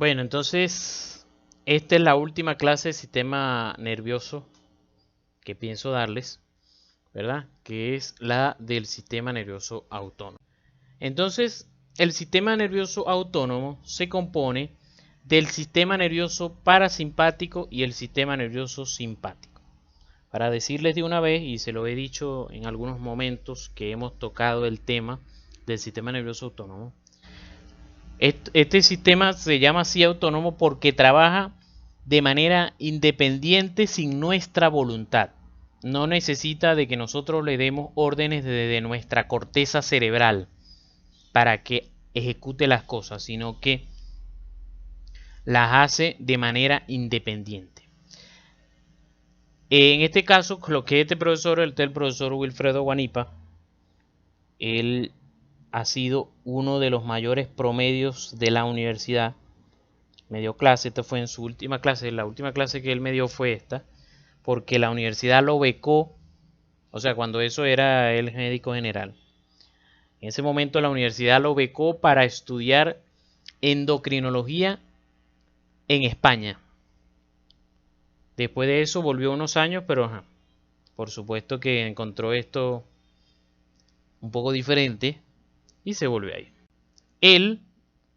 Bueno, entonces, esta es la última clase de sistema nervioso que pienso darles, ¿verdad? Que es la del sistema nervioso autónomo. Entonces, el sistema nervioso autónomo se compone del sistema nervioso parasimpático y el sistema nervioso simpático. Para decirles de una vez, y se lo he dicho en algunos momentos que hemos tocado el tema del sistema nervioso autónomo, este sistema se llama así autónomo porque trabaja de manera independiente sin nuestra voluntad. No necesita de que nosotros le demos órdenes desde nuestra corteza cerebral para que ejecute las cosas, sino que las hace de manera independiente. En este caso, lo que este profesor, el profesor Wilfredo Guanipa, él ha sido uno de los mayores promedios de la universidad. Me dio clase, esta fue en su última clase, la última clase que él me dio fue esta, porque la universidad lo becó, o sea, cuando eso era el médico general. En ese momento la universidad lo becó para estudiar endocrinología en España. Después de eso volvió unos años, pero por supuesto que encontró esto un poco diferente y se volvió ahí. Él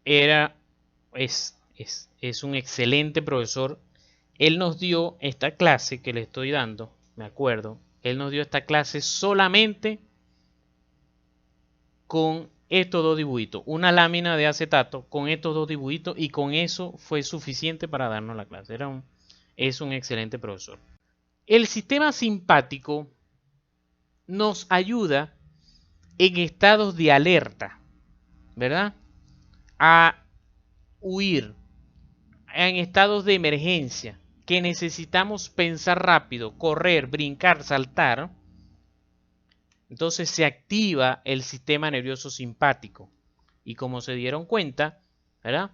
era, es un excelente profesor. Él nos dio esta clase que le estoy dando, me acuerdo. Él nos dio esta clase solamente con estos dos dibujitos. Una lámina de acetato con estos dos dibujitos y con eso fue suficiente para darnos la clase. Es un excelente profesor. El sistema simpático nos ayuda en estados de alerta, ¿verdad? A huir, en estados de emergencia, que necesitamos pensar rápido, correr, brincar, saltar. Entonces se activa el sistema nervioso simpático. Y como se dieron cuenta, ¿verdad?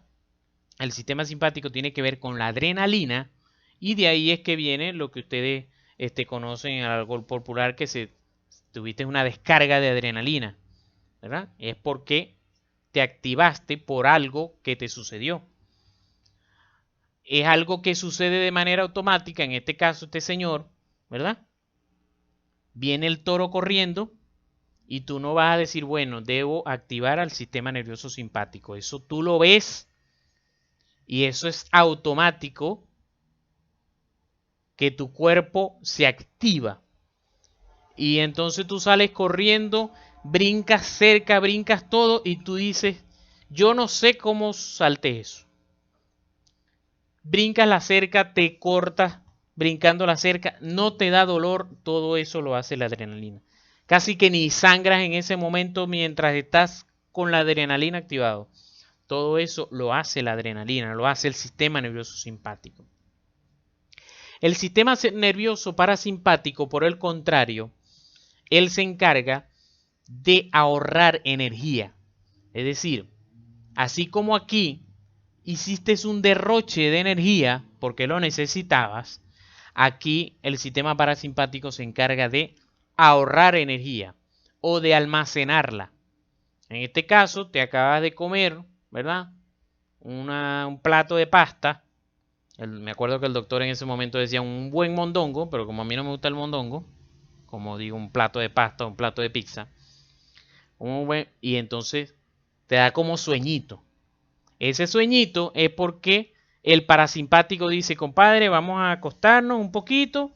El sistema simpático tiene que ver con la adrenalina y de ahí es que viene lo que ustedes conocen en el algo popular que tuviste una descarga de adrenalina, ¿verdad? Es porque te activaste por algo que te sucedió. Es algo que sucede de manera automática, en este caso este señor, ¿verdad? Viene el toro corriendo y tú no vas a decir, bueno, debo activar al sistema nervioso simpático. Eso tú lo ves y eso es automático que tu cuerpo se activa. Y entonces tú sales corriendo, brincas cerca, brincas todo y tú dices, yo no sé cómo salté eso. Brincas la cerca, te cortas brincando la cerca, no te da dolor, todo eso lo hace la adrenalina. Casi que ni sangras en ese momento mientras estás con la adrenalina activado. Todo eso lo hace la adrenalina, lo hace el sistema nervioso simpático. El sistema nervioso parasimpático, por el contrario, él se encarga de ahorrar energía. Es decir, así como aquí hiciste un derroche de energía porque lo necesitabas, aquí el sistema parasimpático se encarga de ahorrar energía o de almacenarla. En este caso, te acabas de comer, ¿verdad? Un plato de pasta. Me acuerdo que el doctor en ese momento decía un buen mondongo, pero como a mí no me gusta el mondongo, como digo, un plato de pasta, un plato de pizza, y entonces te da como sueñito. Ese sueñito es porque el parasimpático dice, compadre, vamos a acostarnos un poquito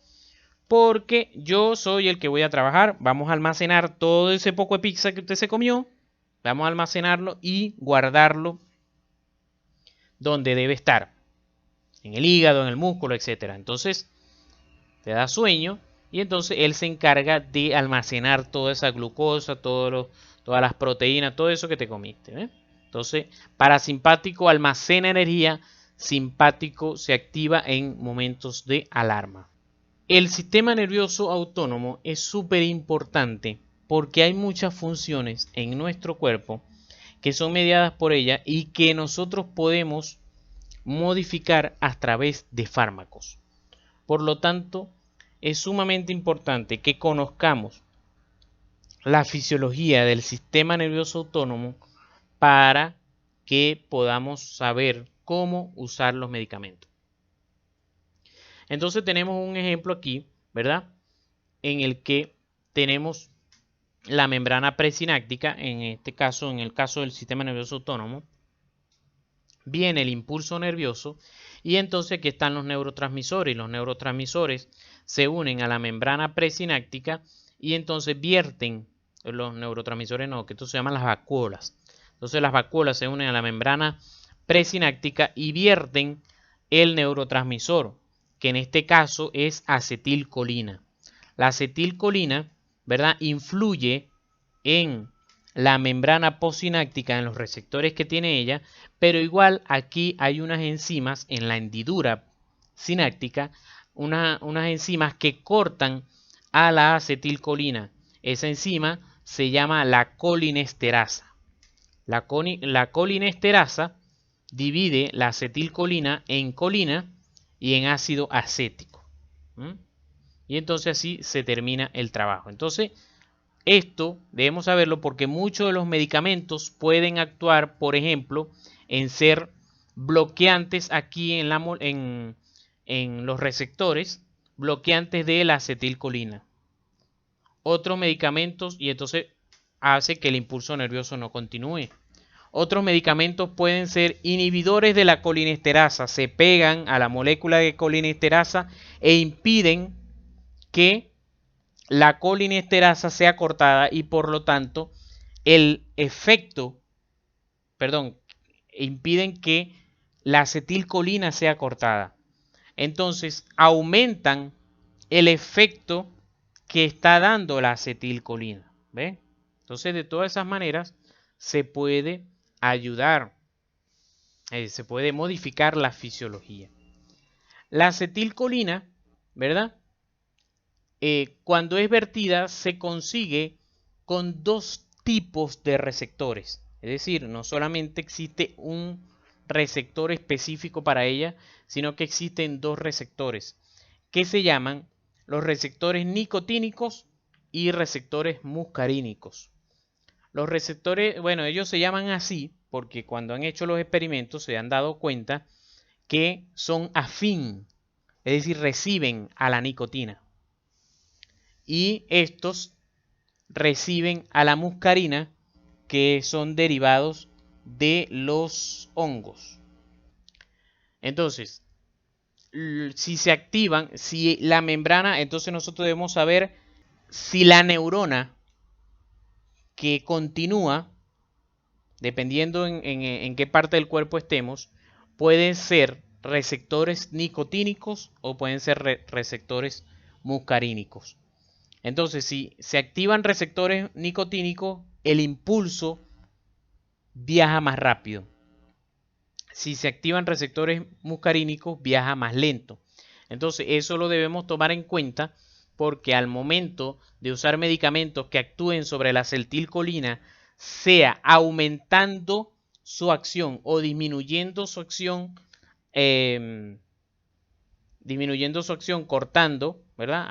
porque yo soy el que voy a trabajar. Vamos a almacenar todo ese poco de pizza que usted se comió. Vamos a almacenarlo y guardarlo donde debe estar. En el hígado, en el músculo, etc. Entonces, te da sueño y entonces él se encarga de almacenar toda esa glucosa, todas las proteínas, todo eso que te comiste. Entonces, parasimpático almacena energía, simpático se activa en momentos de alarma. El sistema nervioso autónomo es súper importante porque hay muchas funciones en nuestro cuerpo que son mediadas por ella y que nosotros podemos modificar a través de fármacos. Por lo tanto, es sumamente importante que conozcamos la fisiología del sistema nervioso autónomo para que podamos saber cómo usar los medicamentos. Entonces tenemos un ejemplo aquí, ¿verdad? En el que tenemos la membrana presináptica, en este caso, en el caso del sistema nervioso autónomo, viene el impulso nervioso y entonces aquí están los neurotransmisores. Y los neurotransmisores se unen a la membrana presináptica y entonces vierten los neurotransmisores, no, que esto se llaman las vacuolas. Entonces las vacuolas se unen a la membrana presináptica y vierten el neurotransmisor, que en este caso es acetilcolina. La acetilcolina, ¿verdad?, influye en la membrana postsináptica, en los receptores que tiene ella, pero igual aquí hay unas enzimas en la hendidura sináptica, unas enzimas que cortan a la acetilcolina. Esa enzima se llama la colinesterasa. La colinesterasa divide la acetilcolina en colina y en ácido acético. Y entonces así se termina el trabajo. Entonces, esto debemos saberlo porque muchos de los medicamentos pueden actuar, por ejemplo, en ser bloqueantes aquí en los receptores, bloqueantes de la acetilcolina. Otros medicamentos, y entonces hace que el impulso nervioso no continúe. Otros medicamentos pueden ser inhibidores de la colinesterasa, se pegan a la molécula de colinesterasa e impiden que la colinesterasa sea cortada y por lo tanto impiden que la acetilcolina sea cortada. Entonces aumentan el efecto que está dando la acetilcolina. ¿Ven? Entonces de todas esas maneras se puede ayudar, se puede modificar la fisiología. La acetilcolina, ¿verdad?, cuando es vertida se consigue con dos tipos de receptores. Es decir, no solamente existe un receptor específico para ella, sino que existen dos receptores que se llaman los receptores nicotínicos y receptores muscarínicos. Los receptores, bueno, ellos se llaman así porque cuando han hecho los experimentos se han dado cuenta que son afín, es decir, reciben a la nicotina. Y estos reciben a la muscarina, que son derivados de los hongos. Entonces, si se activan, si la membrana, entonces nosotros debemos saber si la neurona que continúa, dependiendo en qué parte del cuerpo estemos, pueden ser receptores nicotínicos o pueden ser receptores muscarínicos. Entonces, si se activan receptores nicotínicos, el impulso viaja más rápido. Si se activan receptores muscarínicos, viaja más lento. Entonces, eso lo debemos tomar en cuenta porque al momento de usar medicamentos que actúen sobre la acetilcolina, sea aumentando su acción o disminuyendo su acción, cortando, ¿verdad?,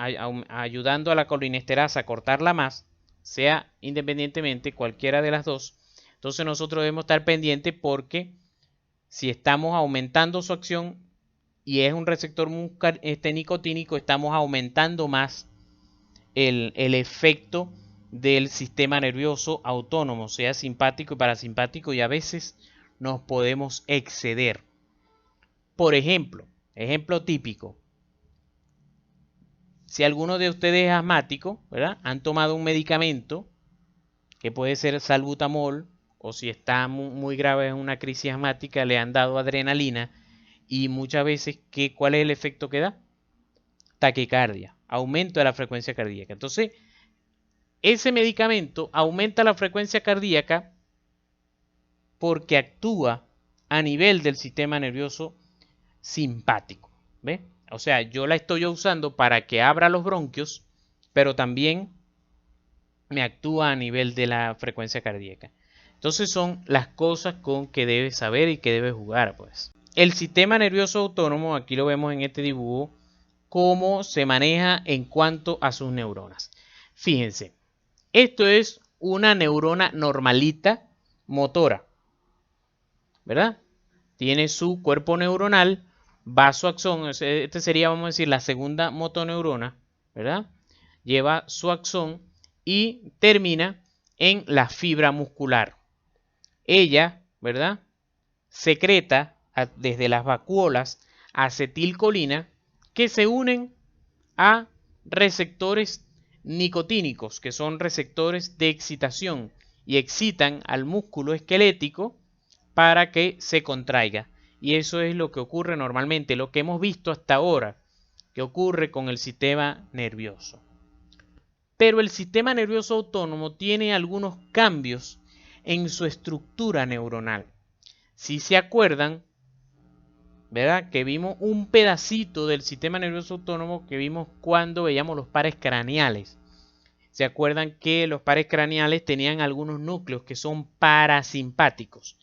ayudando a la colinesterasa a cortarla más, sea independientemente cualquiera de las dos. Entonces nosotros debemos estar pendientes porque si estamos aumentando su acción y es un receptor nicotínico, estamos aumentando más el efecto del sistema nervioso autónomo, sea simpático y parasimpático, y a veces nos podemos exceder. Por ejemplo, ejemplo típico, si alguno de ustedes es asmático, ¿verdad?, han tomado un medicamento que puede ser salbutamol, o si está muy grave en una crisis asmática, le han dado adrenalina, y muchas veces, ¿cuál es el efecto que da? Taquicardia, aumento de la frecuencia cardíaca. Entonces, ese medicamento aumenta la frecuencia cardíaca porque actúa a nivel del sistema nervioso simpático. ¿Ve? O sea, yo la estoy usando para que abra los bronquios, pero también me actúa a nivel de la frecuencia cardíaca. Entonces son las cosas con que debes saber y que debes jugar, pues. El sistema nervioso autónomo, aquí lo vemos en este dibujo, cómo se maneja en cuanto a sus neuronas. Fíjense, esto es una neurona normalita motora, ¿verdad? tiene su cuerpo neuronal, va su axón, este sería, vamos a decir, la segunda motoneurona, ¿verdad? Lleva su axón y termina en la fibra muscular. Ella, ¿verdad? Secreta desde las vacuolas acetilcolina que se unen a receptores nicotínicos, que son receptores de excitación y excitan al músculo esquelético para que se contraiga. Y eso es lo que ocurre normalmente, lo que hemos visto hasta ahora, que ocurre con el sistema nervioso. Pero el sistema nervioso autónomo tiene algunos cambios en su estructura neuronal. Si se acuerdan, ¿verdad? Que vimos un pedacito del sistema nervioso autónomo que vimos cuando veíamos los pares craneales. ¿Se acuerdan que los pares craneales tenían algunos núcleos que son parasimpáticos?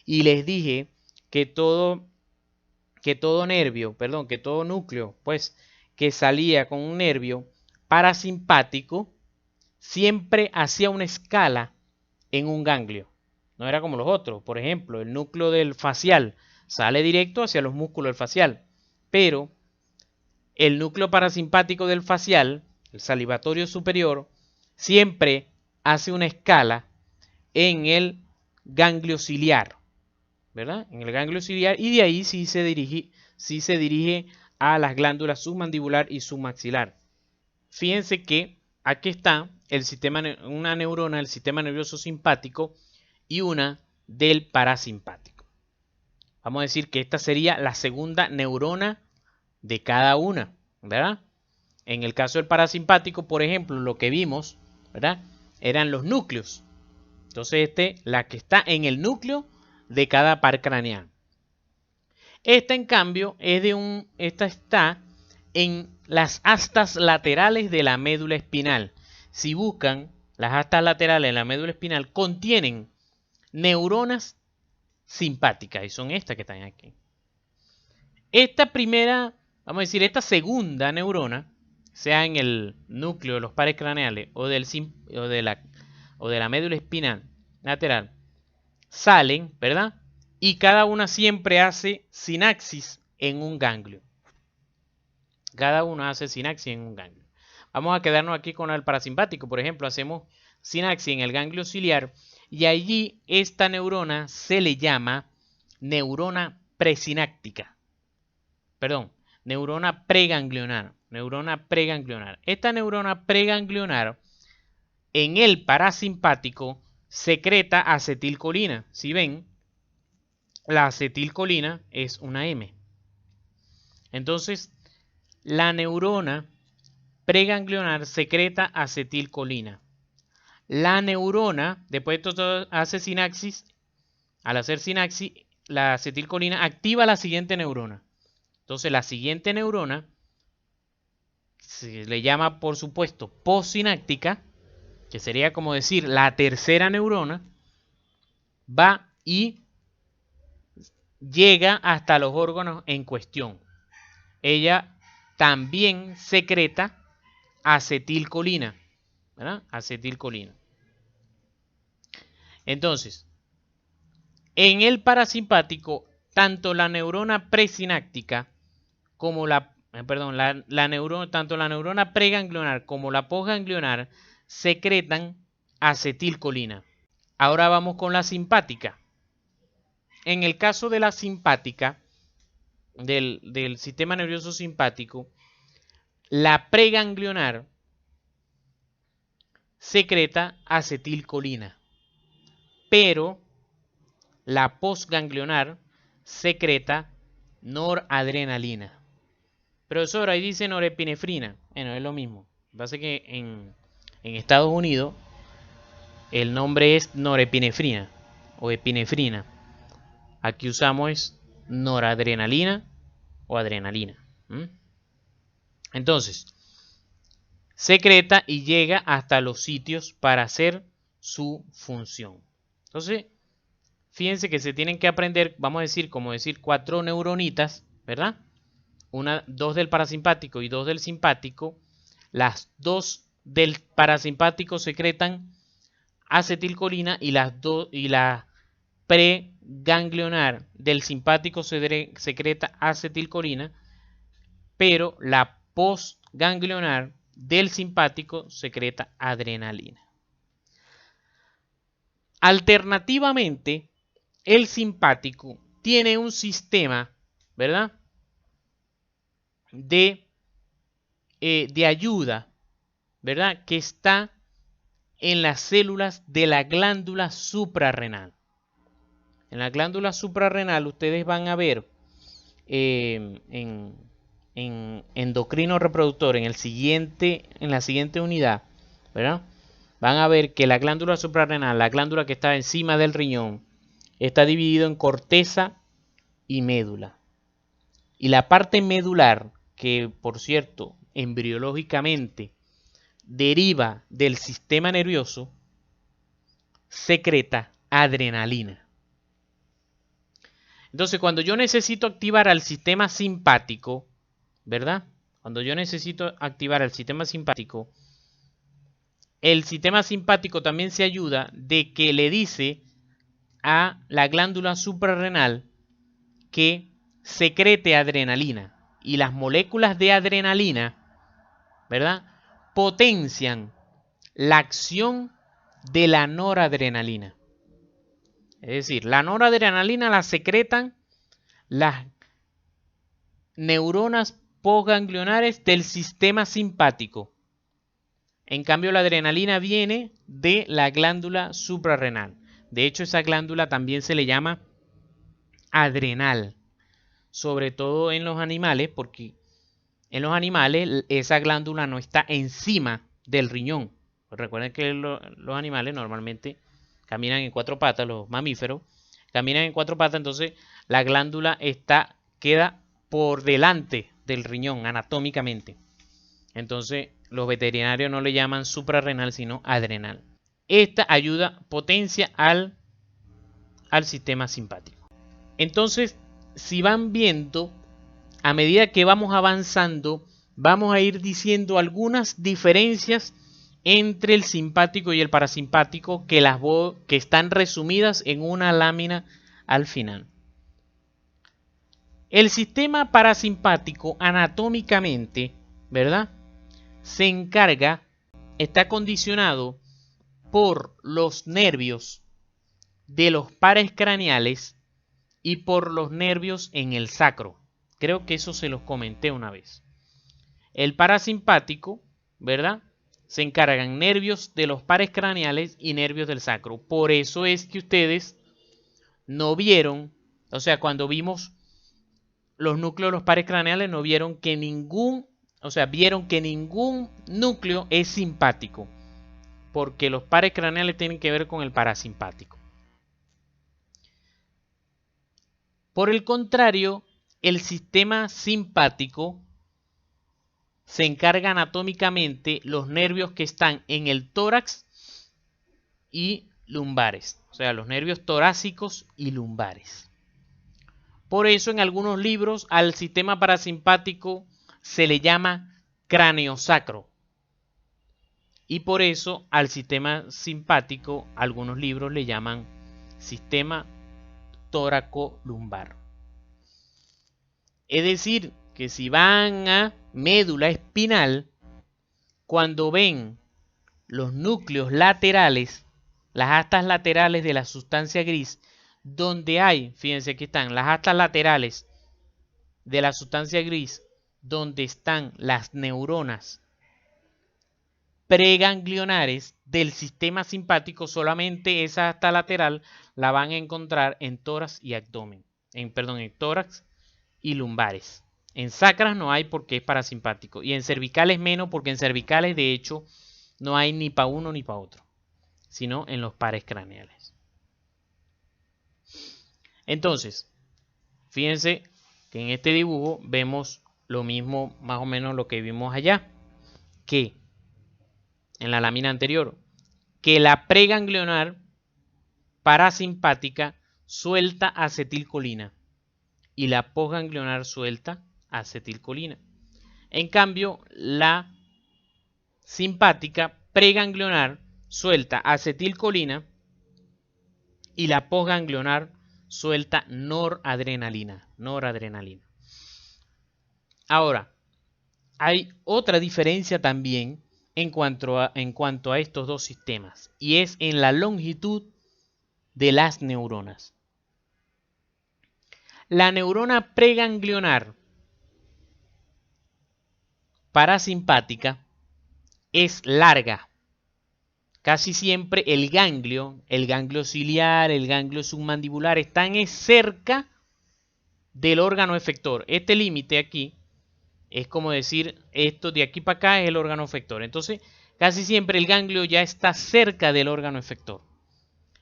Y les dije que todo núcleo, pues, que salía con un nervio parasimpático, siempre hacía una escala en un ganglio. No era como los otros. Por ejemplo, el núcleo del facial sale directo hacia los músculos del facial, pero el núcleo parasimpático del facial, el salivatorio superior, siempre hace una escala en el ganglio ciliar, ¿verdad? En el ganglio ciliar, y de ahí sí se dirige a las glándulas submandibular y submaxilar. Fíjense que aquí está una neurona del sistema nervioso simpático y una del parasimpático. Vamos a decir que esta sería la segunda neurona de cada una, ¿verdad? En el caso del parasimpático, por ejemplo, lo que vimos, ¿verdad? Eran los núcleos. Entonces, la que está en el núcleo de cada par craneal. Esta, en cambio, esta está en las astas laterales de la médula espinal. Si buscan, las astas laterales de la médula espinal contienen neuronas simpáticas y son estas que están aquí. Esta primera, vamos a decir, esta segunda neurona, sea en el núcleo de los pares craneales o de la médula espinal lateral, salen, ¿verdad? Y cada una siempre hace sinapsis en un ganglio. Cada una hace sinapsis en un ganglio. Vamos a quedarnos aquí con el parasimpático. Por ejemplo, hacemos sinapsis en el ganglio ciliar y allí esta neurona se le llama neurona presináptica. Perdón, neurona preganglionar. Neurona preganglionar. Esta neurona preganglionar en el parasimpático secreta acetilcolina. Si ven, la acetilcolina es una M. Entonces, la neurona preganglionar secreta acetilcolina. La neurona, después de todo, hace sinapsis. Al hacer sinapsis, la acetilcolina activa la siguiente neurona. Entonces, la siguiente neurona se le llama, por supuesto, postsináptica, que sería como decir la tercera neurona, va y llega hasta los órganos en cuestión. Ella también secreta acetilcolina, ¿verdad? Acetilcolina. Entonces, en el parasimpático, tanto la neurona presináptica como tanto la neurona preganglionar como la posganglionar secretan acetilcolina. Ahora vamos con la simpática. En el caso de la simpática, del sistema nervioso simpático, la preganglionar secreta acetilcolina, pero la posganglionar secreta noradrenalina. Profesor, ahí dice norepinefrina. Bueno, es lo mismo. Pasa que en Estados Unidos el nombre es norepinefrina o epinefrina. Aquí usamos noradrenalina o adrenalina. Entonces, secreta y llega hasta los sitios para hacer su función. Entonces, fíjense que se tienen que aprender, vamos a decir, como decir 4 neuronitas, ¿verdad? Dos del parasimpático y 2 del simpático. Las 2 del parasimpático secretan acetilcolina y preganglionar del simpático secreta acetilcolina, pero la postganglionar del simpático secreta adrenalina. Alternativamente, el simpático tiene un sistema, ¿verdad?, de ayuda, ¿verdad?, que está en las células de la glándula suprarrenal. En la glándula suprarrenal ustedes van a ver en endocrino reproductor, en la siguiente unidad, ¿verdad?, van a ver que la glándula suprarrenal, la glándula que está encima del riñón, está dividido en corteza y médula. Y la parte medular, que por cierto, embriológicamente deriva del sistema nervioso, secreta adrenalina. Entonces, cuando yo necesito activar al sistema simpático, ¿verdad? Cuando yo necesito activar al sistema simpático, el sistema simpático también se ayuda de que le dice a la glándula suprarrenal que secrete adrenalina. Y las moléculas de adrenalina, ¿verdad?, potencian la acción de la noradrenalina. Es decir, la noradrenalina la secretan las neuronas postganglionares del sistema simpático. En cambio, la adrenalina viene de la glándula suprarrenal. De hecho, esa glándula también se le llama adrenal, sobre todo en los animales, porque en los animales esa glándula no está encima del riñón. Recuerden que los animales normalmente caminan en cuatro patas, los mamíferos caminan en cuatro patas, entonces la glándula queda por delante del riñón anatómicamente. Entonces los veterinarios no le llaman suprarrenal, sino adrenal. Esta ayuda, potencia al sistema simpático. Entonces, si van viendo, a medida que vamos avanzando, vamos a ir diciendo algunas diferencias entre el simpático y el parasimpático que están resumidas en una lámina al final. El sistema parasimpático anatómicamente, ¿verdad?, se encarga, está condicionado por los nervios de los pares craneales y por los nervios en el sacro. Creo que eso se los comenté una vez. El parasimpático, ¿verdad?, se encargan nervios de los pares craneales y nervios del sacro. Por eso es que ustedes no vieron, o sea, cuando vimos los núcleos de los pares craneales, no vieron que vieron que ningún núcleo es simpático, porque los pares craneales tienen que ver con el parasimpático. Por el contrario, el sistema simpático se encarga anatómicamente los nervios que están en el tórax y lumbares, o sea, los nervios torácicos y lumbares. Por eso en algunos libros al sistema parasimpático se le llama craneosacro. Y por eso al sistema simpático algunos libros le llaman sistema tóraco-lumbar. Es decir, que si van a médula espinal, cuando ven los núcleos laterales, las astas laterales de la sustancia gris, donde hay, fíjense, aquí están las astas laterales de la sustancia gris, donde están las neuronas preganglionares del sistema simpático, solamente esa asta lateral la van a encontrar en tórax y abdomen, en tórax y lumbares. En sacras no hay porque es parasimpático, y en cervicales menos, porque en cervicales de hecho no hay ni para uno ni para otro, sino en los pares craneales. Entonces, fíjense que en este dibujo vemos lo mismo, más o menos lo que vimos allá, que en la lámina anterior, que la preganglionar parasimpática suelta acetilcolina y la postganglionar suelta acetilcolina. En cambio, la simpática preganglionar suelta acetilcolina y la posganglionar suelta noradrenalina. Ahora, hay otra diferencia también en cuanto a estos dos sistemas, y es en la longitud de las neuronas. La neurona preganglionar parasimpática es larga. Casi siempre el ganglio ciliar, el ganglio submandibular están cerca del órgano efector. Este límite aquí es como decir, esto de aquí para acá es el órgano efector. Entonces, casi siempre el ganglio ya está cerca del órgano efector.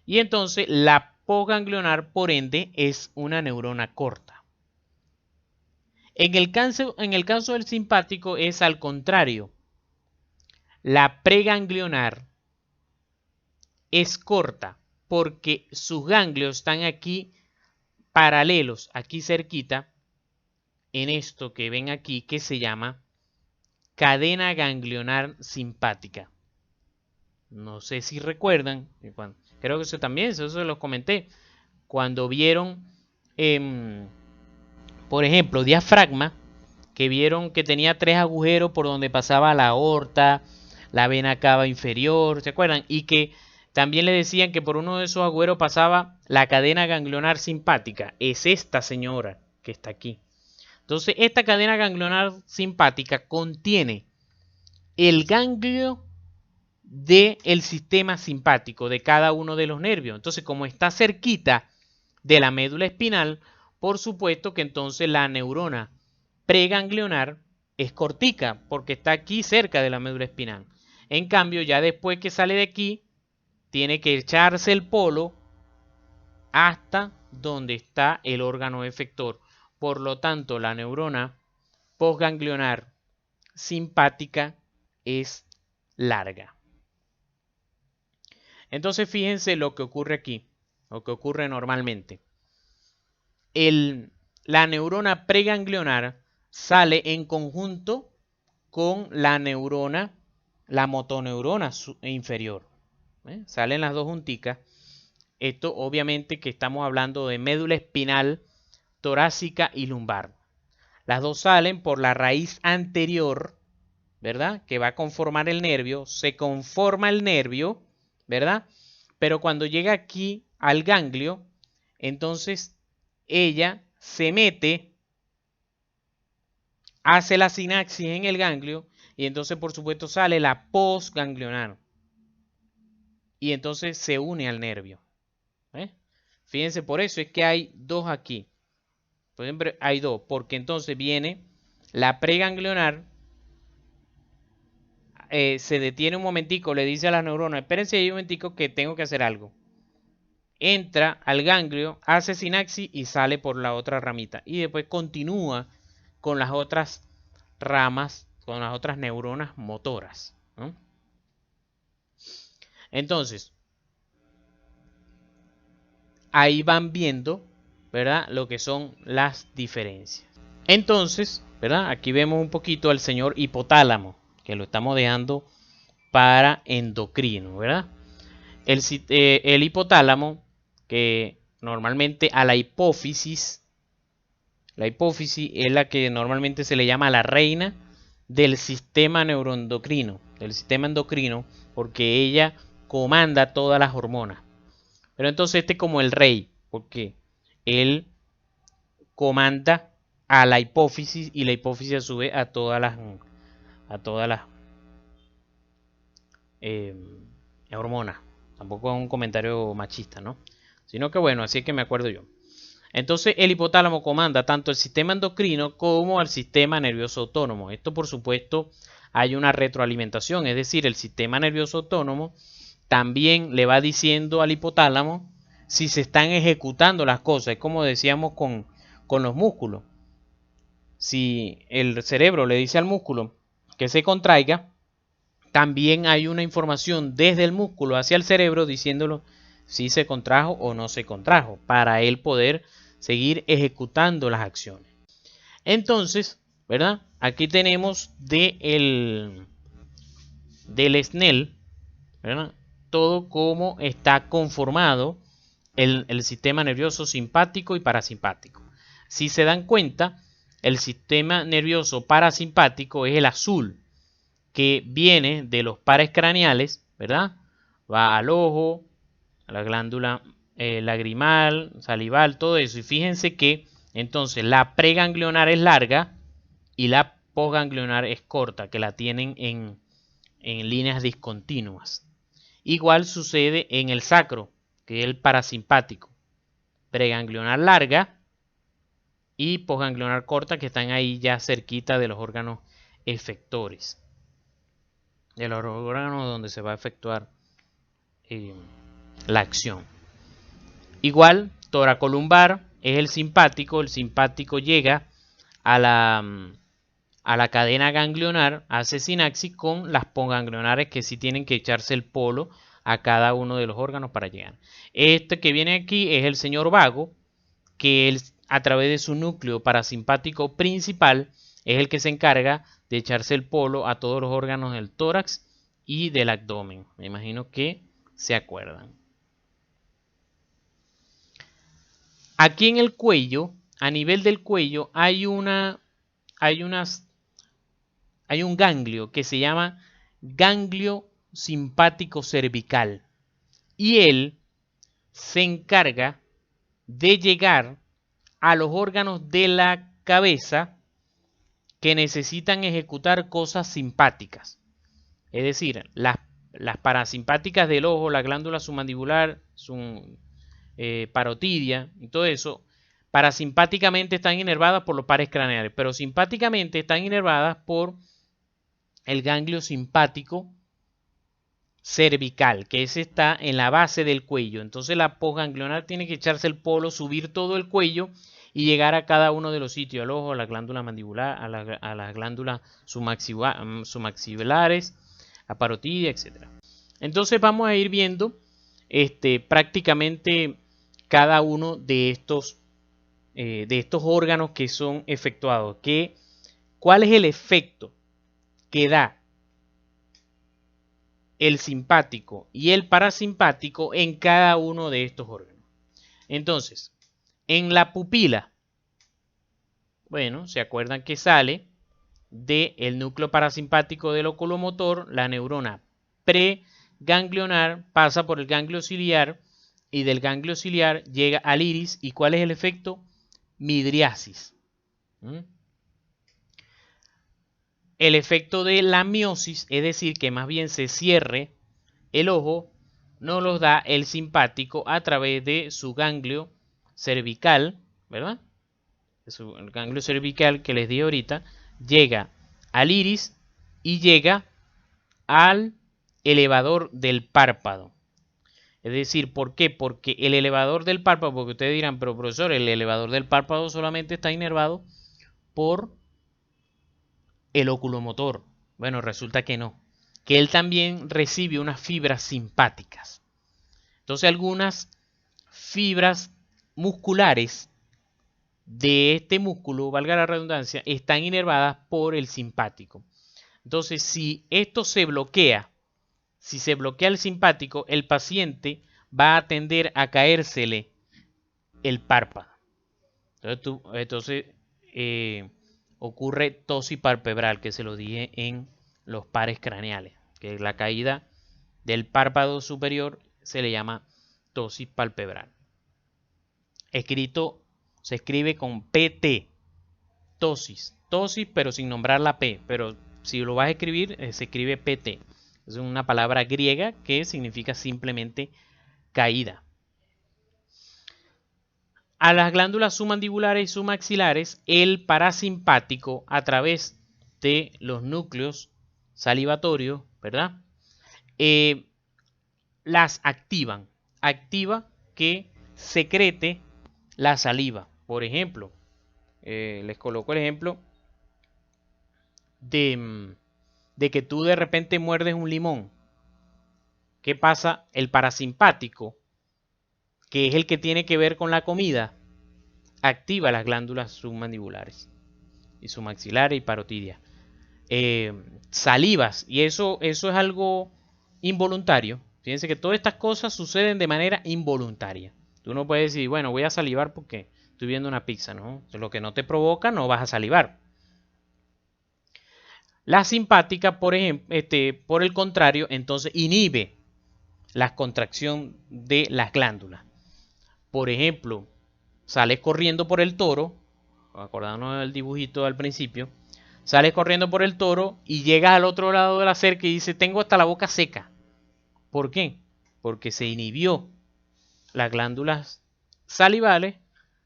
Y entonces la posganglionar, por ende, es una neurona corta. En el caso del simpático es al contrario. La preganglionar es corta porque sus ganglios están aquí paralelos, aquí cerquita, en esto que ven aquí, que se llama cadena ganglionar simpática. No sé si recuerdan, creo que eso también, eso se los comenté, cuando vieron, por ejemplo, diafragma, que vieron que tenía 3 agujeros por donde pasaba la aorta, la vena cava inferior, ¿se acuerdan? Y que también le decían que por uno de esos agujeros pasaba la cadena ganglionar simpática. Es esta señora que está aquí. Entonces, esta cadena ganglionar simpática contiene el ganglio del sistema simpático de cada uno de los nervios. Entonces, como está cerquita de la médula espinal, por supuesto que entonces la neurona preganglionar es cortica porque está aquí cerca de la médula espinal. En cambio, ya después que sale de aquí, tiene que echarse el polo hasta donde está el órgano efector. Por lo tanto, la neurona posganglionar simpática es larga. Entonces, fíjense lo que ocurre aquí, lo que ocurre normalmente. La neurona preganglionar sale en conjunto con la neurona, la motoneurona inferior. Salen las dos junticas. Esto obviamente que estamos hablando de médula espinal, torácica y lumbar. Las dos salen por la raíz anterior, ¿verdad? Que va a conformar el nervio. Se conforma el nervio, ¿verdad? Pero cuando llega aquí al ganglio, entonces ella se mete, hace la sinapsis en el ganglio y entonces por supuesto sale la posganglionar. Y entonces se une al nervio. Fíjense, por eso es que hay dos aquí. Por ejemplo, hay dos, porque entonces viene la preganglionar, se detiene un momentico, le dice a la neurona, espérense ahí un momentico que tengo que hacer algo. Entra al ganglio, hace sinapsis y sale por la otra ramita. Y después continúa con las otras ramas, con las otras neuronas motoras, ¿no? Entonces, ahí van viendo, ¿verdad? Lo que son las diferencias. Entonces, ¿verdad? Aquí vemos un poquito al señor hipotálamo, que lo estamos dejando para endocrino, ¿verdad? El hipotálamo, que normalmente a la hipófisis es la que normalmente se le llama la reina del sistema neuroendocrino, del sistema endocrino, porque ella comanda todas las hormonas. Pero entonces este es como el rey, porque él comanda a la hipófisis y la hipófisis a su vez a todas las hormonas. Tampoco es un comentario machista, ¿no? Sino que bueno, así es que me acuerdo yo. Entonces el hipotálamo comanda tanto el sistema endocrino como al sistema nervioso autónomo. Esto por supuesto hay una retroalimentación, es decir, el sistema nervioso autónomo también le va diciendo al hipotálamo si se están ejecutando las cosas. Es como decíamos con los músculos. Si el cerebro le dice al músculo que se contraiga, también hay una información desde el músculo hacia el cerebro diciéndolo si se contrajo o no se contrajo, para él poder seguir ejecutando las acciones. Entonces, ¿verdad? Aquí tenemos del SNEL, ¿verdad? Todo cómo está conformado el sistema nervioso simpático y parasimpático. Si se dan cuenta, el sistema nervioso parasimpático es el azul, que viene de los pares craneales, ¿verdad? Va al ojo, a la glándula lagrimal, salival, todo eso. Y fíjense que entonces la preganglionar es larga y la postganglionar es corta, que la tienen en líneas discontinuas. Igual sucede en el sacro, que es el parasimpático. Preganglionar larga y postganglionar corta, que están ahí ya cerquita de los órganos efectores. De los órganos donde se va a efectuar la acción. Igual, toracolumbar es el simpático llega a la cadena ganglionar, hace sinapsis con las postganglionares que sí tienen que echarse el polo a cada uno de los órganos para llegar. Este que viene aquí es el señor vago, que él, a través de su núcleo parasimpático principal es el que se encarga de echarse el polo a todos los órganos del tórax y del abdomen. Me imagino que se acuerdan. Aquí en el cuello, a nivel del cuello, hay un ganglio que se llama ganglio simpático cervical. Y él se encarga de llegar a los órganos de la cabeza que necesitan ejecutar cosas simpáticas. Es decir, las parasimpáticas del ojo, la glándula submandibular, parotidia y todo eso, parasimpáticamente están inervadas por los pares craneales, pero simpáticamente están inervadas por el ganglio simpático cervical, que ese está en la base del cuello. Entonces la postganglionar tiene que echarse el polo, subir todo el cuello y llegar a cada uno de los sitios, al ojo, a la glándula mandibular, a las glándulas submaxilares, a parotidia, etc. Entonces vamos a ir viendo prácticamente cada uno de estos órganos que son efectuados. ¿Cuál es el efecto que da el simpático y el parasimpático en cada uno de estos órganos? Entonces, en la pupila, bueno, se acuerdan que sale del núcleo parasimpático del oculomotor la neurona preganglionar, pasa por el ganglio ciliar y del ganglio ciliar llega al iris. ¿Y cuál es el efecto? Midriasis. El efecto de la miosis, es decir, que más bien se cierre el ojo, nos los da el simpático a través de su ganglio cervical, ¿verdad? El ganglio cervical que les di ahorita, llega al iris y llega al elevador del párpado. Es decir, ¿por qué? Porque el elevador del párpado, porque ustedes dirán, pero profesor, el elevador del párpado solamente está inervado por el oculomotor. Bueno, resulta que no, que él también recibe unas fibras simpáticas. Entonces algunas fibras musculares de este músculo, valga la redundancia, están inervadas por el simpático. Entonces, si esto se bloquea, si se bloquea el simpático, el paciente va a tender a caérsele el párpado. Entonces ocurre tosis palpebral, que se lo dije en los pares craneales, que la caída del párpado superior se le llama tosis palpebral. Se escribe con PT, tosis, pero sin nombrar la P, pero si lo vas a escribir, se escribe PT. Es una palabra griega que significa simplemente caída. A las glándulas submandibulares y submaxilares, el parasimpático, a través de los núcleos salivatorios, ¿verdad? Las activan. Activa que secrete la saliva. Por ejemplo, les coloco el ejemplo de que tú de repente muerdes un limón. ¿Qué pasa? El parasimpático, que es el que tiene que ver con la comida, activa las glándulas submandibulares y submaxilares y parotidia. Salivas, y eso es algo involuntario. Fíjense que todas estas cosas suceden de manera involuntaria. Tú no puedes decir, bueno, voy a salivar porque estoy viendo una pizza, ¿no? Lo que no te provoca, no vas a salivar. La simpática, por ejemplo, por el contrario, entonces inhibe la contracción de las glándulas. Por ejemplo, sales corriendo por el toro, acordándonos del dibujito al principio, sales corriendo por el toro y llegas al otro lado de la cerca y dices, tengo hasta la boca seca. ¿Por qué? Porque se inhibió las glándulas salivales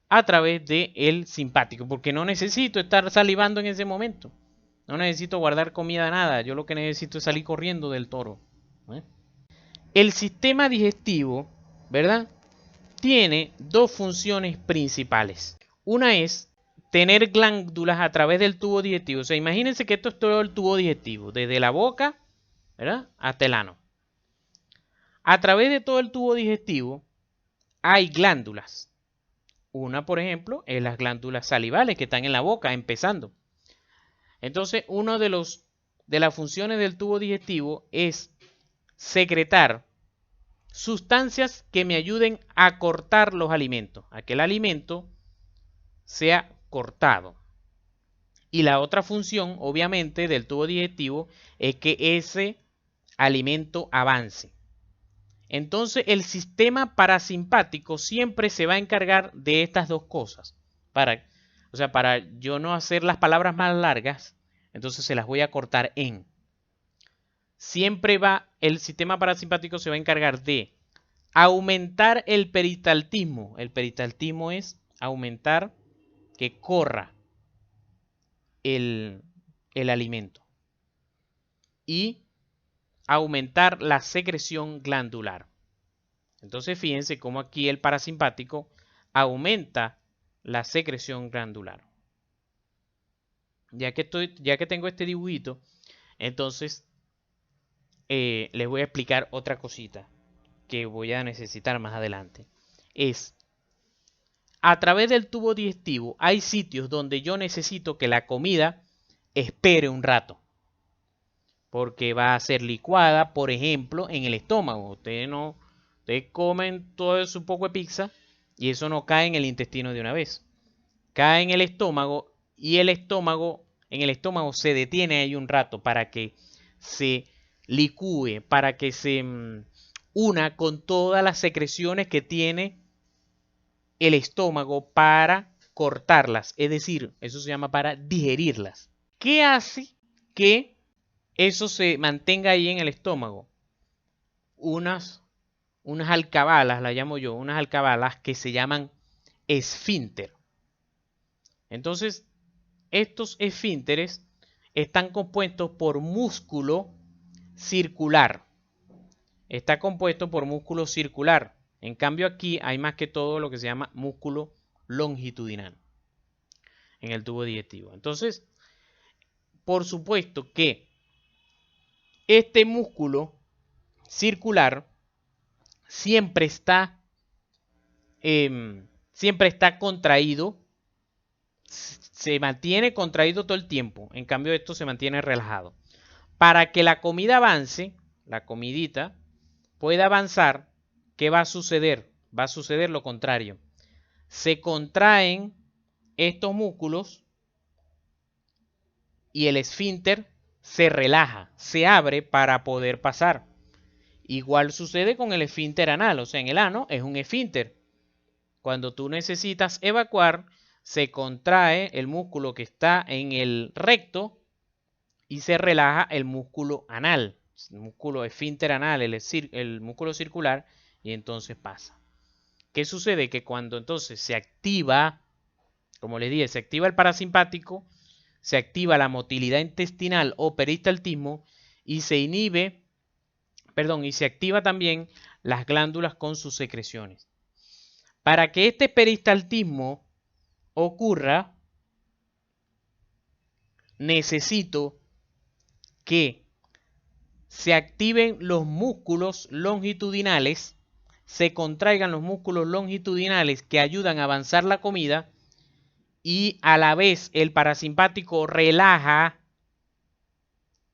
a través del simpático, porque no necesito estar salivando en ese momento. No necesito guardar comida, nada. Yo lo que necesito es salir corriendo del toro. ¿Eh? El sistema digestivo, ¿verdad? Tiene dos funciones principales. Una es tener glándulas a través del tubo digestivo. O sea, imagínense que esto es todo el tubo digestivo, desde la boca, ¿verdad? Hasta el ano. A través de todo el tubo digestivo hay glándulas. Una, por ejemplo, es las glándulas salivales que están en la boca, empezando. Entonces, una de las funciones del tubo digestivo es secretar sustancias que me ayuden a cortar los alimentos, a que el alimento sea cortado. Y la otra función, obviamente, del tubo digestivo es que ese alimento avance. Entonces, el sistema parasimpático siempre se va a encargar de estas dos cosas. Para yo no hacer las palabras más largas, entonces se las voy a cortar en. Siempre el sistema parasimpático se va a encargar de aumentar el peristaltismo. El peristaltismo es aumentar que corra el, el alimento. Y aumentar la secreción glandular. Entonces fíjense cómo aquí el parasimpático aumenta la secreción glandular. Ya que tengo este dibujito, entonces les voy a explicar otra cosita que voy a necesitar más adelante. Es, a través del tubo digestivo hay sitios donde yo necesito que la comida espere un rato. Porque va a ser licuada, por ejemplo, en el estómago. Ustedes comen todo su poco de pizza y eso no cae en el intestino de una vez. Cae en el estómago y en el estómago se detiene ahí un rato para que se licúe, para que se una con todas las secreciones que tiene el estómago para cortarlas. Es decir, eso se llama para digerirlas. ¿Qué hace que eso se mantenga ahí en el estómago? Unas alcabalas, la llamo yo, unas alcabalas que se llaman esfínter. Entonces, estos esfínteres están compuestos por músculo circular. Está compuesto por músculo circular. En cambio aquí hay más que todo lo que se llama músculo longitudinal en el tubo digestivo. Entonces, por supuesto que este músculo circular siempre está contraído, se mantiene contraído todo el tiempo. En cambio, esto se mantiene relajado. Para que la comida avance, la comidita pueda avanzar, ¿qué va a suceder? Va a suceder lo contrario. Se contraen estos músculos y el esfínter se relaja, se abre para poder pasar. Igual sucede con el esfínter anal, o sea, en el ano es un esfínter. Cuando tú necesitas evacuar, se contrae el músculo que está en el recto y se relaja el músculo anal, el músculo esfínter anal, el músculo circular, y entonces pasa. ¿Qué sucede? Que cuando entonces se activa, como les dije, se activa el parasimpático, se activa la motilidad intestinal o peristaltismo y se inhibe, y se activa también las glándulas con sus secreciones. Para que este peristaltismo ocurra, necesito que se activen los músculos longitudinales, se contraigan los músculos longitudinales que ayudan a avanzar la comida y a la vez el parasimpático relaja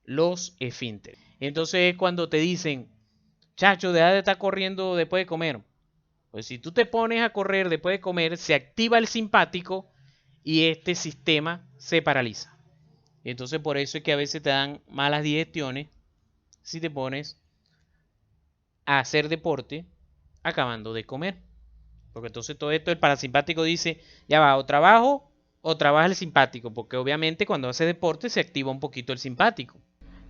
los esfínteres. Entonces es cuando te dicen, chacho, deja de estar corriendo después de comer. Pues si tú te pones a correr después de comer, se activa el simpático y este sistema se paraliza. Entonces por eso es que a veces te dan malas digestiones si te pones a hacer deporte acabando de comer. Porque entonces todo esto, el parasimpático dice, ya va, o trabajo o trabaja el simpático. Porque obviamente cuando hace deporte se activa un poquito el simpático.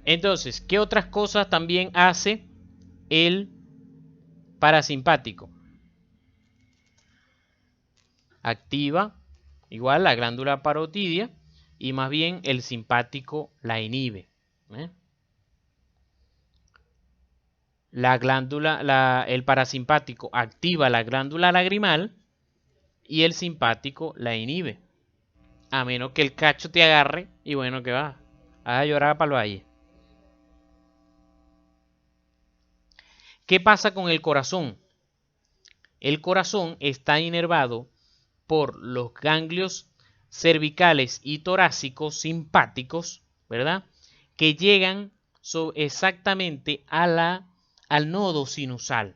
Entonces, ¿qué otras cosas también hace el parasimpático? Activa igual la glándula parotidia y más bien el simpático la inhibe. ¿eh? El parasimpático activa la glándula lagrimal y el simpático la inhibe. A menos que el cacho te agarre y bueno, ¿qué va? A llorar para el valle. ¿Qué pasa con el corazón? El corazón está inervado por los ganglios cervicales y torácicos simpáticos, ¿verdad? Que llegan exactamente al nodo sinusal.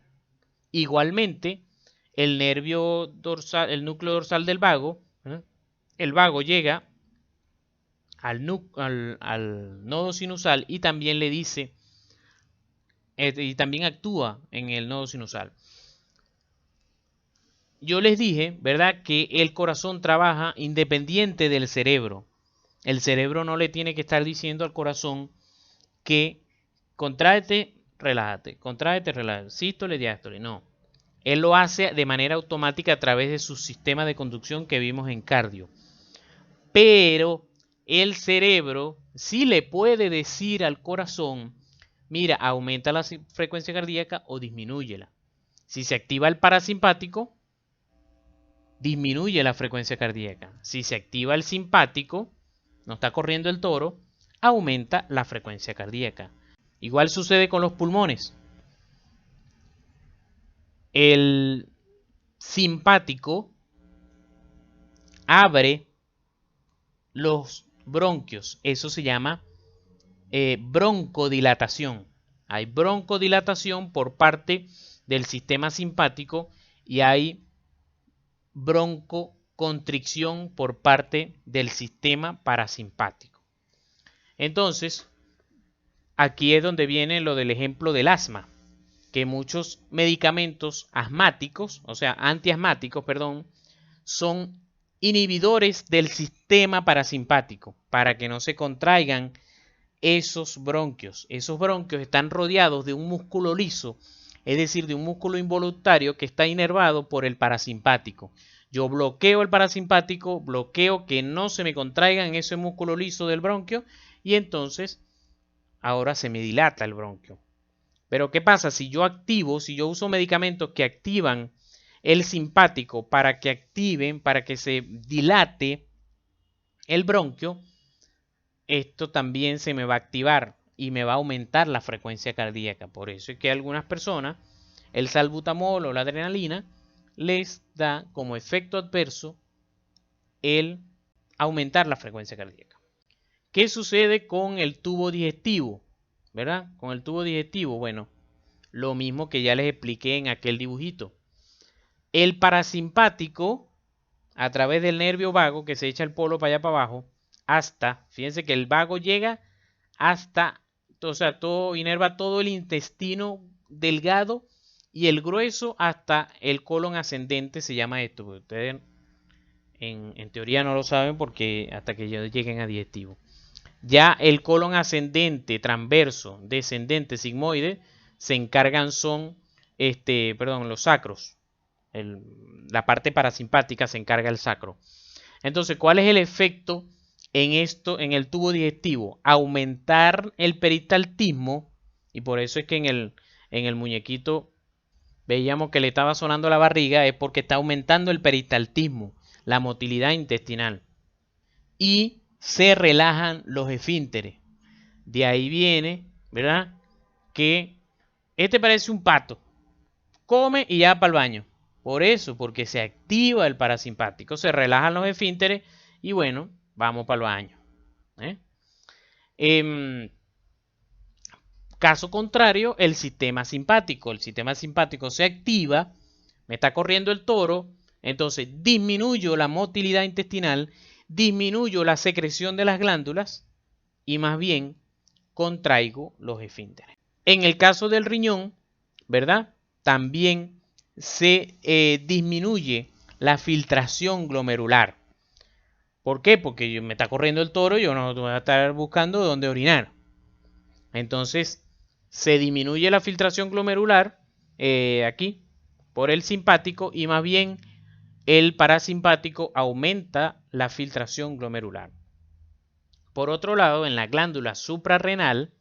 Igualmente, el nervio dorsal, el núcleo dorsal del vago, el vago llega al nodo sinusal y también le dice, y también actúa en el nodo sinusal. Yo les dije, ¿verdad?, que el corazón trabaja independiente del cerebro. El cerebro no le tiene que estar diciendo al corazón que contráete, relájate, sístole, diástole. No. Él lo hace de manera automática a través de su sistema de conducción que vimos en cardio. Pero el cerebro sí le puede decir al corazón, mira, aumenta la frecuencia cardíaca o disminúyela. Si se activa el parasimpático, disminuye la frecuencia cardíaca. Si se activa el simpático, no está corriendo el toro, aumenta la frecuencia cardíaca. Igual sucede con los pulmones. El simpático abre los bronquios. Eso se llama broncodilatación. Hay broncodilatación por parte del sistema simpático y hay broncoconstricción por parte del sistema parasimpático. Entonces, aquí es donde viene lo del ejemplo del asma, que muchos medicamentos asmáticos, o sea, antiasmáticos, perdón, son inhibidores del sistema parasimpático para que no se contraigan esos bronquios. Esos bronquios están rodeados de un músculo liso, es decir, de un músculo involuntario que está inervado por el parasimpático. Yo bloqueo el parasimpático, bloqueo que no se me contraiga en ese músculo liso del bronquio y entonces ahora se me dilata el bronquio. Pero ¿qué pasa? Si yo uso medicamentos que activan el simpático para que activen, para que se dilate el bronquio, esto también se me va a activar y me va a aumentar la frecuencia cardíaca. Por eso es que a algunas personas el salbutamol o la adrenalina les da como efecto adverso el aumentar la frecuencia cardíaca. ¿Qué sucede con el tubo digestivo? ¿Verdad? Con el tubo digestivo, bueno, lo mismo que ya les expliqué en aquel dibujito. El parasimpático, a través del nervio vago que se echa el polo para allá para abajo, fíjense que el vago llega hasta, o sea, inerva todo el intestino delgado y el grueso hasta el colon ascendente, se llama esto. Ustedes en teoría no lo saben porque hasta que lleguen a digestivo. Ya el colon ascendente, transverso, descendente, sigmoide, se encargan los sacros. La parte parasimpática se encarga el sacro. Entonces, ¿cuál es el efecto en el tubo digestivo? Aumentar el peristaltismo, y por eso es que en el muñequito veíamos que le estaba sonando la barriga, es porque está aumentando el peristaltismo, la motilidad intestinal. Y se relajan los esfínteres. De ahí viene, ¿verdad? Que este parece un pato. Come y ya para el baño. Por eso, porque se activa el parasimpático, se relajan los esfínteres y bueno, vamos para el baño. Caso contrario, el sistema simpático. El sistema simpático se activa Me está corriendo el toro, entonces disminuyo la motilidad intestinal, disminuyo la secreción de las glándulas y más bien contraigo los esfínteres. En el caso del riñón, ¿verdad? También se disminuye la filtración glomerular. ¿Por qué? Porque me está corriendo el toro, yo no voy a estar buscando dónde orinar. Entonces, se disminuye la filtración glomerular aquí por el simpático y más bien el parasimpático aumenta la filtración glomerular. Por otro lado, en la glándula suprarrenal,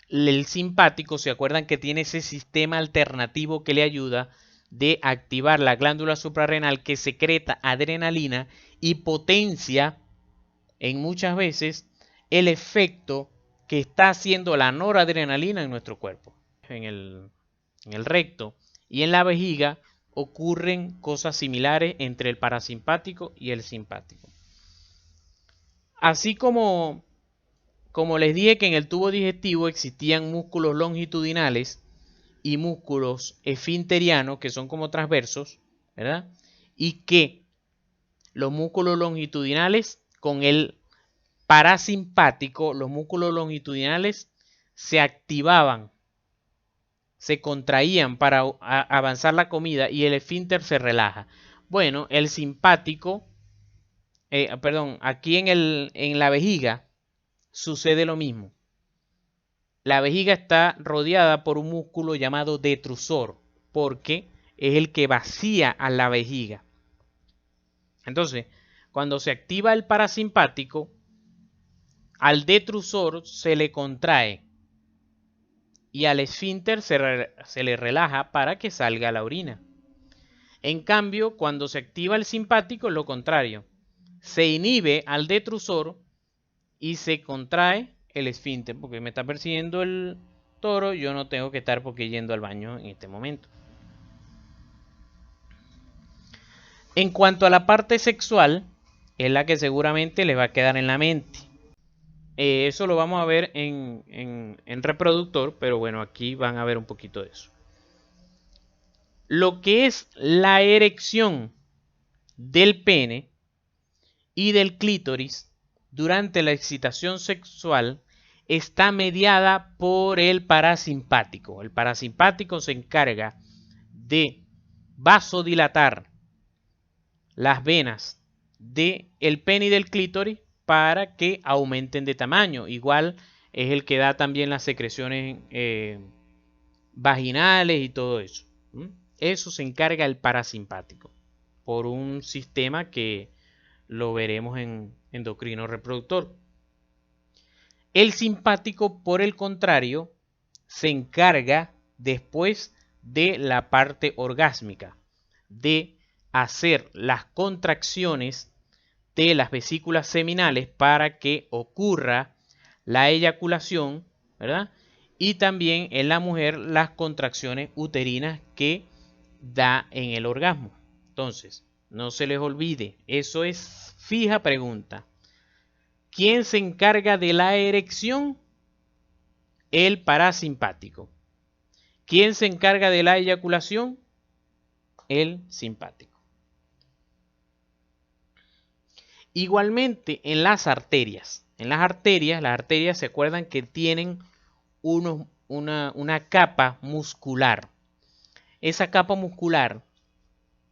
el simpático, ¿se acuerdan que tiene ese sistema alternativo que le ayuda de activar la glándula suprarrenal que secreta adrenalina y potencia en muchas veces el efecto que está haciendo la noradrenalina en nuestro cuerpo? En el recto y en la vejiga ocurren cosas similares entre el parasimpático y el simpático. Así como les dije que en el tubo digestivo existían músculos longitudinales y músculos esfinterianos que son como transversos, ¿verdad? Y que los músculos longitudinales con el parasimpático, los músculos longitudinales se activaban, se contraían para avanzar la comida y el esfínter se relaja. Bueno, el simpático, aquí en la vejiga sucede lo mismo. La vejiga está rodeada por un músculo llamado detrusor, porque es el que vacía a la vejiga. Entonces, cuando se activa el parasimpático, al detrusor se le contrae y al esfínter se le relaja para que salga la orina. En cambio, cuando se activa el simpático, es lo contrario. Se inhibe al detrusor y se contrae el esfínter, porque me está persiguiendo el toro, yo no tengo que estar porque yendo al baño en este momento. En cuanto a la parte sexual, es la que seguramente les va a quedar en la mente. Eso lo vamos a ver en reproductor, pero bueno, aquí van a ver un poquito de eso. Lo que es la erección del pene y del clítoris durante la excitación sexual está mediada por el parasimpático. El parasimpático se encarga de vasodilatar las venas del pene y del clítoris para que aumenten de tamaño. Igual es el que da también las secreciones vaginales y todo eso. Eso se encarga el parasimpático por un sistema que lo veremos en endocrino reproductor. El simpático, por el contrario, se encarga después de la parte orgásmica, de hacer las contracciones de las vesículas seminales para que ocurra la eyaculación, ¿verdad? Y también en la mujer las contracciones uterinas que da en el orgasmo. Entonces, no se les olvide, eso es fija pregunta. ¿Quién se encarga de la erección? El parasimpático. ¿Quién se encarga de la eyaculación? El simpático. Igualmente en las arterias. En las arterias se acuerdan que tienen una capa muscular. Esa capa muscular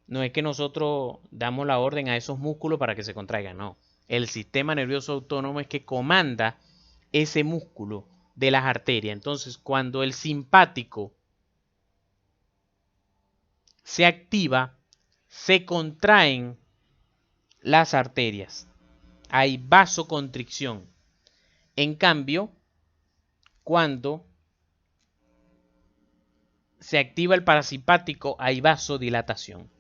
no es que nosotros damos la orden a esos músculos para que se contraigan, no. El sistema nervioso autónomo es que comanda ese músculo de las arterias. Entonces, cuando el simpático se activa, se contraen las arterias. Hay vasoconstricción. En cambio, cuando se activa el parasimpático, hay vasodilatación.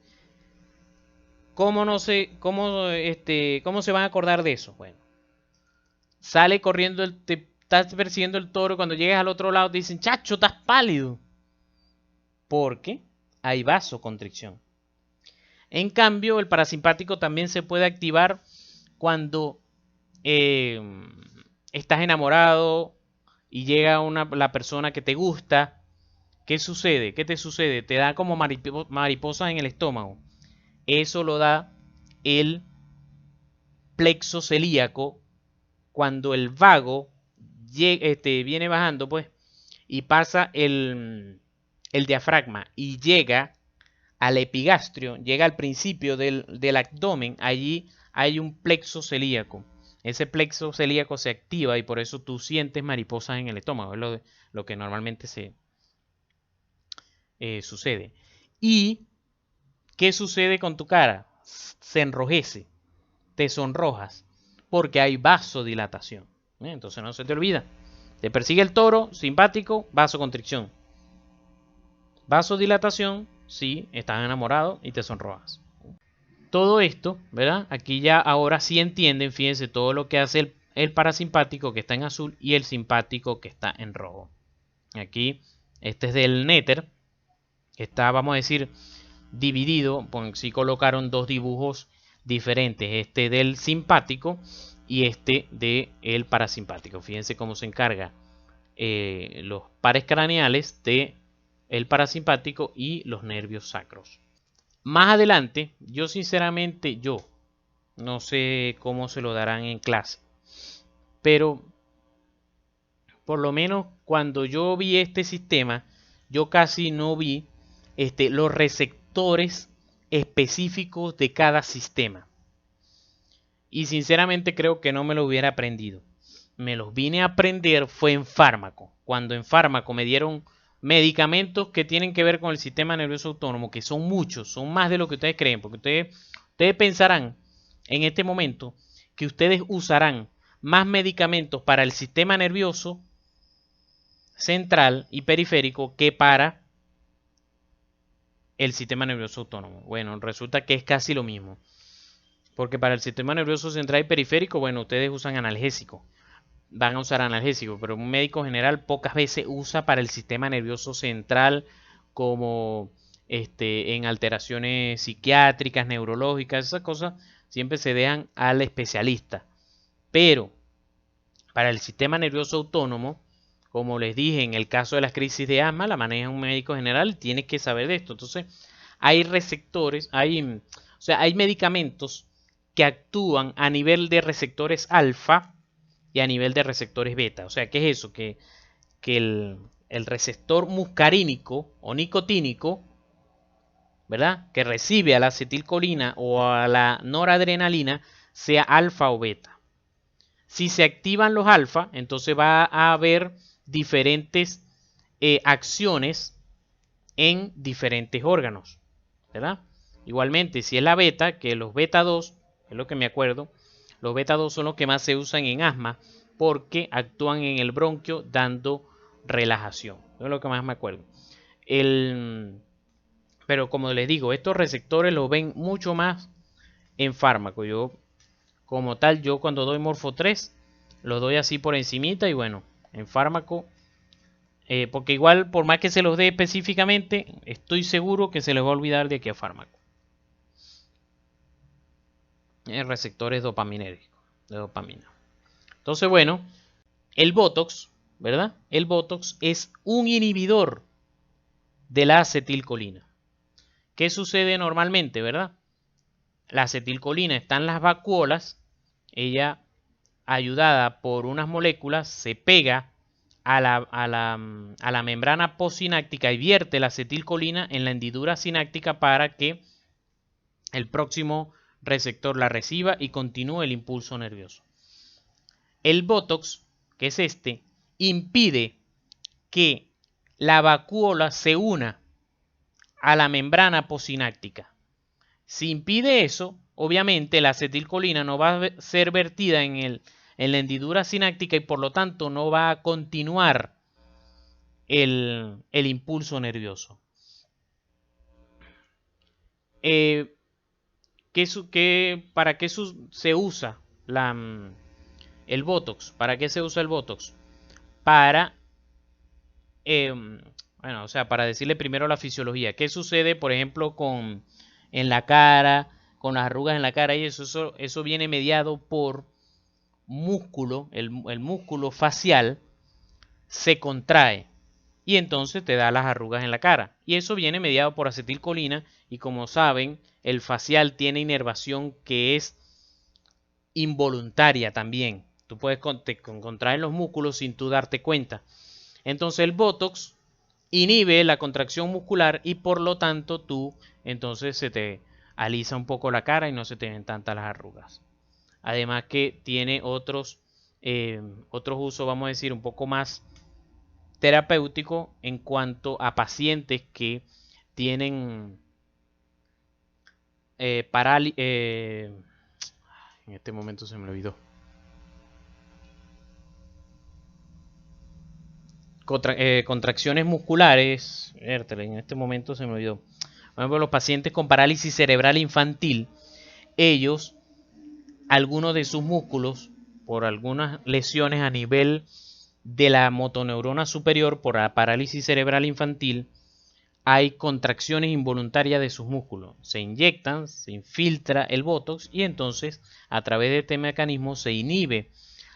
¿Cómo se van a acordar de eso? Bueno, sale corriendo, te estás persiguiendo el toro, cuando llegas al otro lado te dicen, chacho, estás pálido. Porque hay vasoconstricción. En cambio, el parasimpático también se puede activar cuando estás enamorado y llega la persona que te gusta ¿Qué sucede? ¿Qué te sucede? Te da como mariposas en el estómago. Eso lo da el plexo celíaco cuando el vago viene bajando, pues, y pasa el diafragma y llega al epigastrio, llega al principio del abdomen, allí hay un plexo celíaco. Ese plexo celíaco se activa y por eso tú sientes mariposas en el estómago. Es lo que normalmente sucede. ¿Y qué sucede con tu cara? Se enrojece, te sonrojas, porque hay vasodilatación. Entonces no se te olvida. Te persigue el toro, simpático, vasoconstricción. Vasodilatación, sí, estás enamorado y te sonrojas. Todo esto, ¿verdad? Aquí ya ahora sí entienden, fíjense, todo lo que hace el parasimpático que está en azul y el simpático que está en rojo. Aquí, este es del néter, está, vamos a decir, dividido, pues sí colocaron dos dibujos diferentes, este del simpático y este del parasimpático. Fíjense cómo se encarga los pares craneales de el parasimpático y los nervios sacros. Más adelante, yo sinceramente, no sé cómo se lo darán en clase, pero por lo menos cuando yo vi este sistema, yo casi no vi los receptores específicos de cada sistema. Y sinceramente creo que no me lo hubiera aprendido. Me los vine a aprender fue en fármaco. Cuando en fármaco me dieron medicamentos que tienen que ver con el sistema nervioso autónomo, que son muchos, son más de lo que ustedes creen, porque ustedes pensarán en este momento que ustedes usarán más medicamentos para el sistema nervioso central y periférico que para el sistema nervioso autónomo. Bueno, resulta que es casi lo mismo. Porque para el sistema nervioso central y periférico, bueno, ustedes usan analgésicos. Van a usar analgésicos, pero un médico general pocas veces usa para el sistema nervioso central como en alteraciones psiquiátricas, neurológicas, esas cosas siempre se dejan al especialista. Pero para el sistema nervioso autónomo, como les dije, en el caso de las crisis de asma, la maneja un médico general, tiene que saber de esto. Entonces, hay receptores, hay medicamentos que actúan a nivel de receptores alfa y a nivel de receptores beta. O sea, ¿qué es eso? Que el receptor muscarínico o nicotínico, ¿verdad? Que recibe a la acetilcolina o a la noradrenalina, sea alfa o beta. Si se activan los alfa, entonces va a haber diferentes acciones en diferentes órganos, ¿verdad? Igualmente, si es la beta, que los beta 2, es lo que me acuerdo, los beta 2 son los que más se usan en asma porque actúan en el bronquio dando relajación. Es lo que más me acuerdo. Pero como les digo, estos receptores los ven mucho más en fármaco. Como tal, yo cuando doy Morfo 3, lo doy así por encimita y bueno, en fármaco, porque igual por más que se los dé específicamente, estoy seguro que se les va a olvidar de aquí a fármaco. Receptores dopaminérgicos, de dopamina. Entonces, bueno, el Botox, ¿verdad? El Botox es un inhibidor de la acetilcolina. ¿Qué sucede normalmente, verdad? La acetilcolina está en las vacuolas, ella ayudada por unas moléculas se pega a la membrana postsináptica y vierte la acetilcolina en la hendidura sináptica para que el próximo receptor la reciba y continúe el impulso nervioso. El Botox, que es impide que la vacuola se una a la membrana postsináptica. Si impide eso, obviamente la acetilcolina no va a ser vertida en la hendidura sináptica y por lo tanto no va a continuar el impulso nervioso. ¿Para qué se usa el Botox? ¿Para qué se usa el Botox? Para, bueno, o sea, para decirle primero la fisiología. ¿Qué sucede, por ejemplo, en la cara, con las arrugas en la cara? Y eso viene mediado por músculo, el músculo facial se contrae. y entonces te da las arrugas en la cara. Y eso viene mediado por acetilcolina y como saben, el facial tiene inervación que es involuntaria también. Tú puedes contraer los músculos sin tú darte cuenta. Entonces el Botox inhibe la contracción muscular y por lo tanto tú entonces se te alisa un poco la cara y no se te ven tantas las arrugas. Además que tiene otros usos, vamos a decir, un poco más terapéuticos en cuanto a pacientes que tienen parálisis. En este momento se me olvidó. Contracciones musculares. En este momento se me olvidó. Por ejemplo, los pacientes con parálisis cerebral infantil, ellos, algunos de sus músculos, por algunas lesiones a nivel de la motoneurona superior, por la parálisis cerebral infantil, hay contracciones involuntarias de sus músculos. Se inyectan, se infiltra el Botox y entonces a través de este mecanismo se inhibe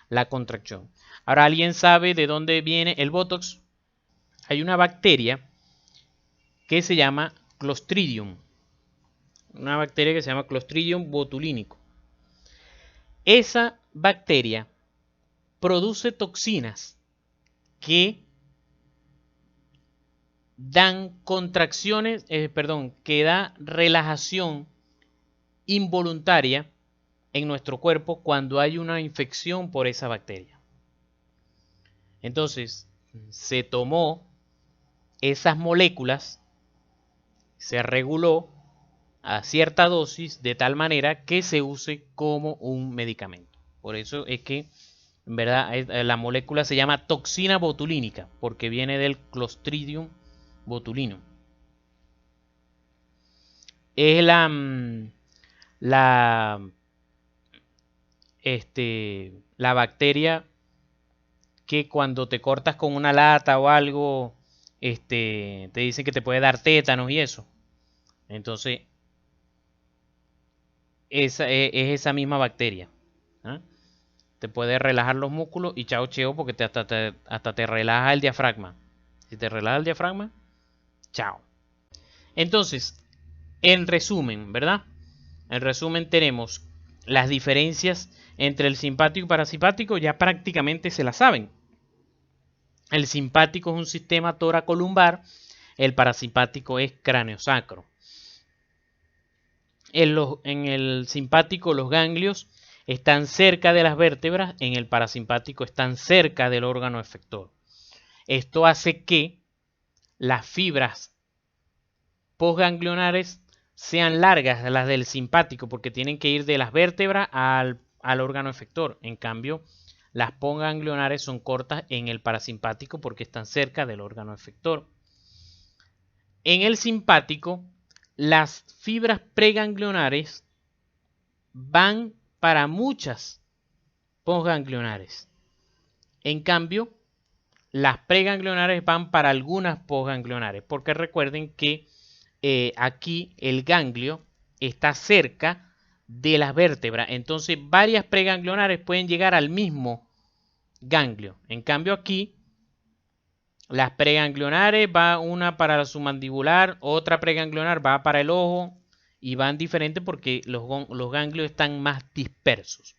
la contracción. Ahora, ¿alguien sabe de dónde viene el Botox? Hay una bacteria que se llama Clostridium. Una bacteria que se llama Clostridium botulinicum. Esa bacteria produce toxinas que dan contracciones, que da relajación involuntaria en nuestro cuerpo cuando hay una infección por esa bacteria. Entonces, se tomó esas moléculas, se reguló a cierta dosis de tal manera que se use como un medicamento. Por eso es que, en verdad, la molécula se llama toxina botulínica, porque viene del Clostridium botulinum. Es la, la bacteria que cuando te cortas con una lata o algo, te dicen que te puede dar tétanos y eso. Entonces, es esa misma bacteria. ¿Ah? Te puede relajar los músculos y chao cheo porque hasta te relaja el diafragma. Si te relaja el diafragma, chao. Entonces, en resumen, ¿verdad? En resumen tenemos las diferencias entre el simpático y parasimpático, ya prácticamente se las saben. El simpático es un sistema toracolumbar, el parasimpático es craneosacro. En el simpático los ganglios están cerca de las vértebras, en el parasimpático están cerca del órgano efector. Esto hace que las fibras postganglionares sean largas, las del simpático, porque tienen que ir de las vértebras al órgano efector. En cambio, las postganglionares son cortas en el parasimpático porque están cerca del órgano efector. En el simpático, las fibras preganglionares van para muchas postganglionares. En cambio, las preganglionares van para algunas postganglionares, porque recuerden que aquí el ganglio está cerca de las vértebras. Entonces, varias preganglionares pueden llegar al mismo ganglio. En cambio, aquí las preganglionares va una para la submandibular, otra preganglionar va para el ojo y van diferentes porque los ganglios están más dispersos.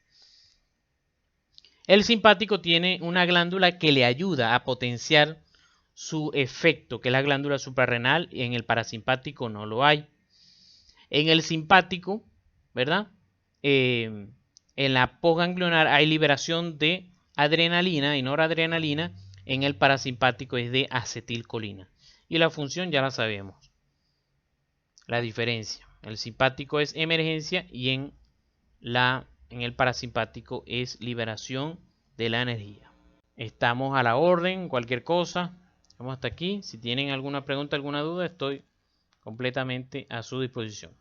El simpático tiene una glándula que le ayuda a potenciar su efecto, que es la glándula suprarrenal, y en el parasimpático no lo hay. En el simpático, ¿verdad? En la postganglionar hay liberación de adrenalina y noradrenalina. En el parasimpático es de acetilcolina. Y la función ya la sabemos. La diferencia. El simpático es emergencia y en el parasimpático es liberación de la energía. Estamos a la orden, cualquier cosa. Vamos hasta aquí. Si tienen alguna pregunta, alguna duda, estoy completamente a su disposición.